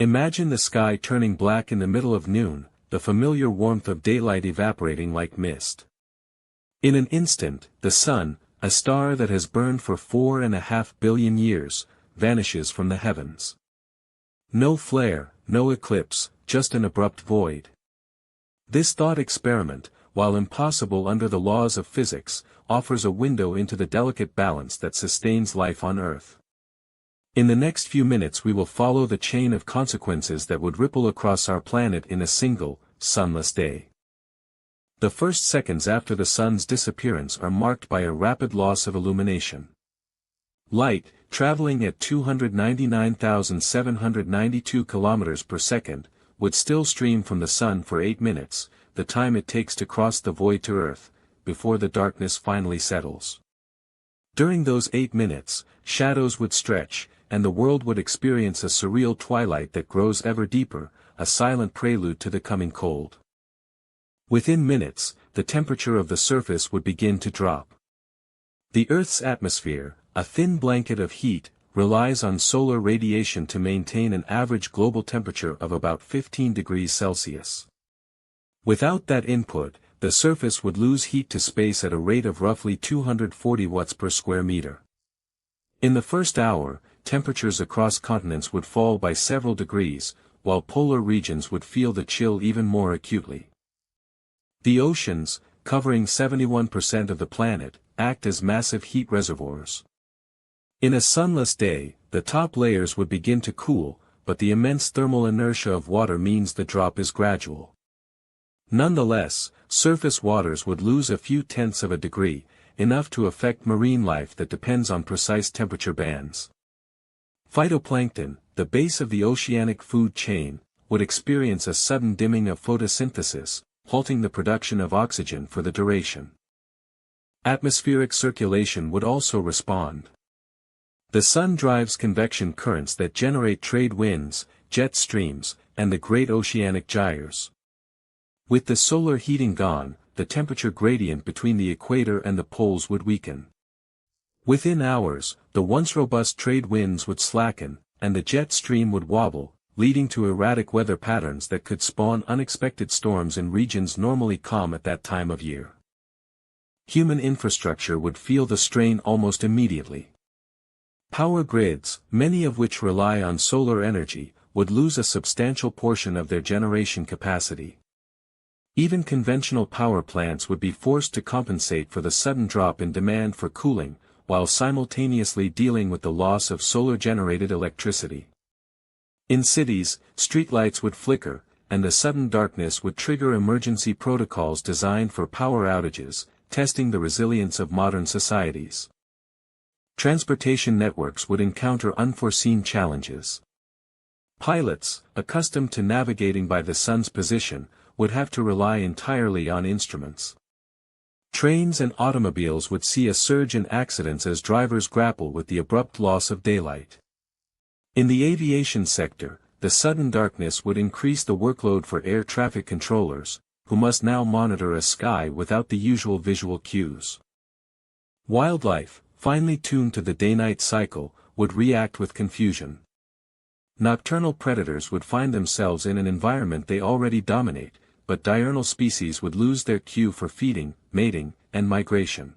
Imagine the sky turning black in the middle of noon, the familiar warmth of daylight evaporating like mist. In an instant, the sun, a star that has burned for 4.5 billion years, vanishes from the heavens. No flare, no eclipse, just an abrupt void. This thought experiment, while impossible under the laws of physics, offers a window into the delicate balance that sustains life on Earth. In the next few minutes we will follow the chain of consequences that would ripple across our planet in a single, sunless day. The first seconds after the sun's disappearance are marked by a rapid loss of illumination. Light, traveling at 299,792 kilometers per second, would still stream from the sun for 8 minutes, the time it takes to cross the void to Earth, before the darkness finally settles. During those 8 minutes, shadows would stretch, and the world would experience a surreal twilight that grows ever deeper, a silent prelude to the coming cold. Within minutes, the temperature of the surface would begin to drop. The Earth's atmosphere, a thin blanket of heat, relies on solar radiation to maintain an average global temperature of about 15 degrees Celsius. Without that input, the surface would lose heat to space at a rate of roughly 240 watts per square meter. In the first hour, temperatures across continents would fall by several degrees, while polar regions would feel the chill even more acutely. The oceans, covering 71% of the planet, act as massive heat reservoirs. In a sunless day, the top layers would begin to cool, but the immense thermal inertia of water means the drop is gradual. Nonetheless, surface waters would lose a few tenths of a degree, enough to affect marine life that depends on precise temperature bands. Phytoplankton, the base of the oceanic food chain, would experience a sudden dimming of photosynthesis, halting the production of oxygen for the duration. Atmospheric circulation would also respond. The sun drives convection currents that generate trade winds, jet streams, and the great oceanic gyres. With the solar heating gone, the temperature gradient between the equator and the poles would weaken. Within hours, the once robust trade winds would slacken, and the jet stream would wobble, leading to erratic weather patterns that could spawn unexpected storms in regions normally calm at that time of year. Human infrastructure would feel the strain almost immediately. Power grids, many of which rely on solar energy, would lose a substantial portion of their generation capacity. Even conventional power plants would be forced to compensate for the sudden drop in demand for cooling, while simultaneously dealing with the loss of solar-generated electricity. In cities, streetlights would flicker, and the sudden darkness would trigger emergency protocols designed for power outages, testing the resilience of modern societies. Transportation networks would encounter unforeseen challenges. Pilots, accustomed to navigating by the sun's position, would have to rely entirely on instruments. Trains and automobiles would see a surge in accidents as drivers grapple with the abrupt loss of daylight. In the aviation sector, the sudden darkness would increase the workload for air traffic controllers, who must now monitor a sky without the usual visual cues. Wildlife, finely tuned to the day-night cycle, would react with confusion. Nocturnal predators would find themselves in an environment they already dominate, but diurnal species would lose their cue for feeding, mating, and migration.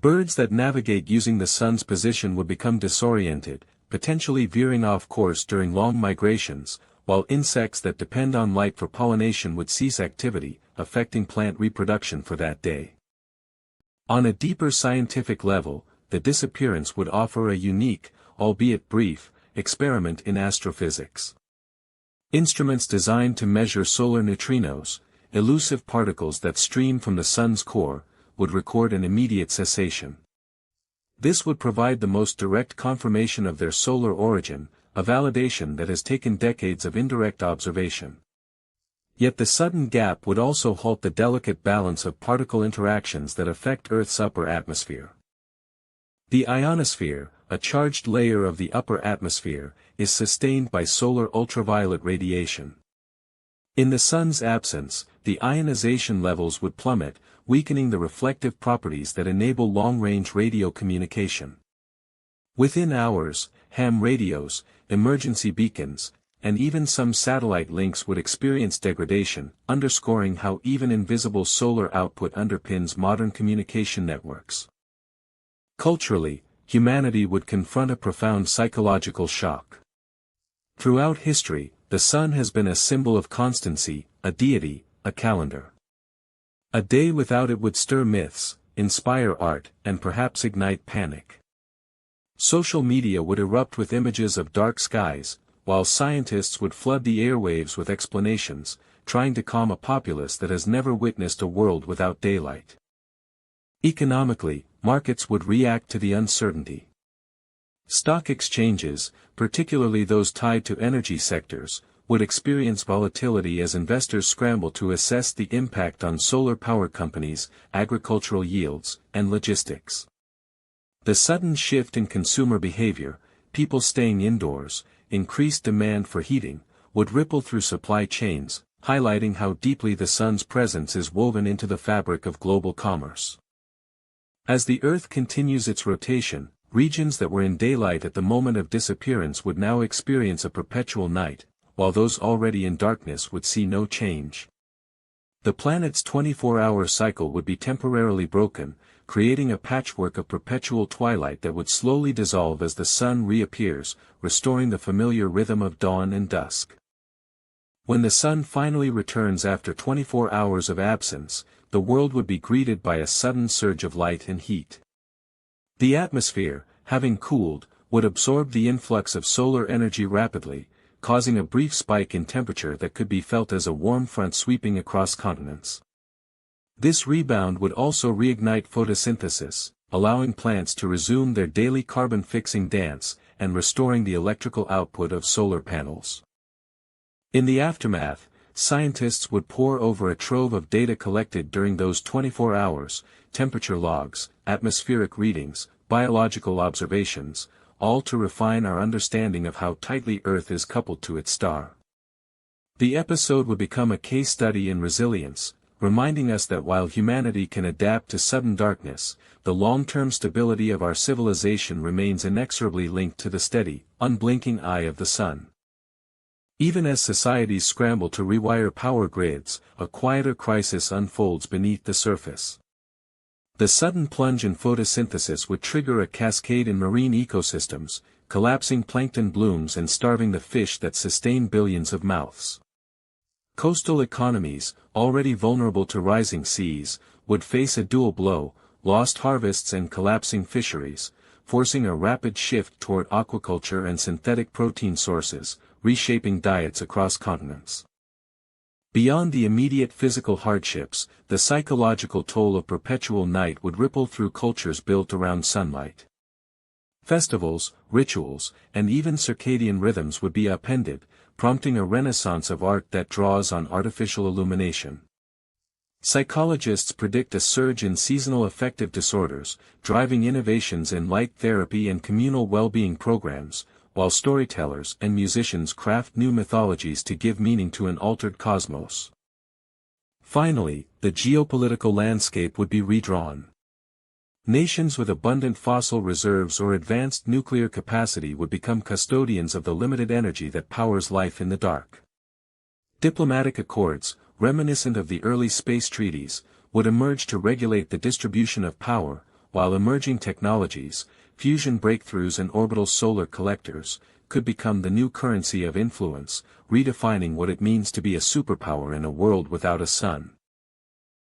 Birds that navigate using the sun's position would become disoriented, potentially veering off course during long migrations, while insects that depend on light for pollination would cease activity, affecting plant reproduction for that day. On a deeper scientific level, the disappearance would offer a unique, albeit brief, experiment in astrophysics. Instruments designed to measure solar neutrinos, elusive particles that stream from the sun's core, would record an immediate cessation. This would provide the most direct confirmation of their solar origin, a validation that has taken decades of indirect observation. Yet the sudden gap would also halt the delicate balance of particle interactions that affect Earth's upper atmosphere. The ionosphere, a charged layer of the upper atmosphere, is sustained by solar ultraviolet radiation. In the sun's absence, the ionization levels would plummet, weakening the reflective properties that enable long-range radio communication. Within hours, ham radios, emergency beacons, and even some satellite links would experience degradation, underscoring how even invisible solar output underpins modern communication networks. Culturally, humanity would confront a profound psychological shock. Throughout history, the sun has been a symbol of constancy, a deity, a calendar. A day without it would stir myths, inspire art, and perhaps ignite panic. Social media would erupt with images of dark skies, while scientists would flood the airwaves with explanations, trying to calm a populace that has never witnessed a world without daylight. Economically, markets would react to the uncertainty. Stock exchanges, particularly those tied to energy sectors, would experience volatility as investors scramble to assess the impact on solar power companies, agricultural yields, and logistics. The sudden shift in consumer behavior, people staying indoors, increased demand for heating, would ripple through supply chains, highlighting how deeply the sun's presence is woven into the fabric of global commerce. As the Earth continues its rotation, regions that were in daylight at the moment of disappearance would now experience a perpetual night, while those already in darkness would see no change. The planet's 24-hour cycle would be temporarily broken, creating a patchwork of perpetual twilight that would slowly dissolve as the sun reappears, restoring the familiar rhythm of dawn and dusk. When the sun finally returns after 24 hours of absence, the world would be greeted by a sudden surge of light and heat. The atmosphere, having cooled, would absorb the influx of solar energy rapidly, causing a brief spike in temperature that could be felt as a warm front sweeping across continents. This rebound would also reignite photosynthesis, allowing plants to resume their daily carbon-fixing dance, and restoring the electrical output of solar panels. In the aftermath, scientists would pore over a trove of data collected during those 24 hours, temperature logs, atmospheric readings, biological observations, all to refine our understanding of how tightly Earth is coupled to its star. The episode would become a case study in resilience, reminding us that while humanity can adapt to sudden darkness, the long-term stability of our civilization remains inexorably linked to the steady, unblinking eye of the sun. Even as societies scramble to rewire power grids, a quieter crisis unfolds beneath the surface. The sudden plunge in photosynthesis would trigger a cascade in marine ecosystems, collapsing plankton blooms and starving the fish that sustain billions of mouths. Coastal economies, already vulnerable to rising seas, would face a dual blow, lost harvests and collapsing fisheries, forcing a rapid shift toward aquaculture and synthetic protein sources, reshaping diets across continents. Beyond the immediate physical hardships, the psychological toll of perpetual night would ripple through cultures built around sunlight. Festivals, rituals, and even circadian rhythms would be upended, prompting a renaissance of art that draws on artificial illumination. Psychologists predict a surge in seasonal affective disorders, driving innovations in light therapy and communal well-being programs, while storytellers and musicians craft new mythologies to give meaning to an altered cosmos. Finally, the geopolitical landscape would be redrawn. Nations with abundant fossil reserves or advanced nuclear capacity would become custodians of the limited energy that powers life in the dark. Diplomatic accords, reminiscent of the early space treaties, would emerge to regulate the distribution of power, while emerging technologies, fusion breakthroughs and orbital solar collectors, could become the new currency of influence, redefining what it means to be a superpower in a world without a sun.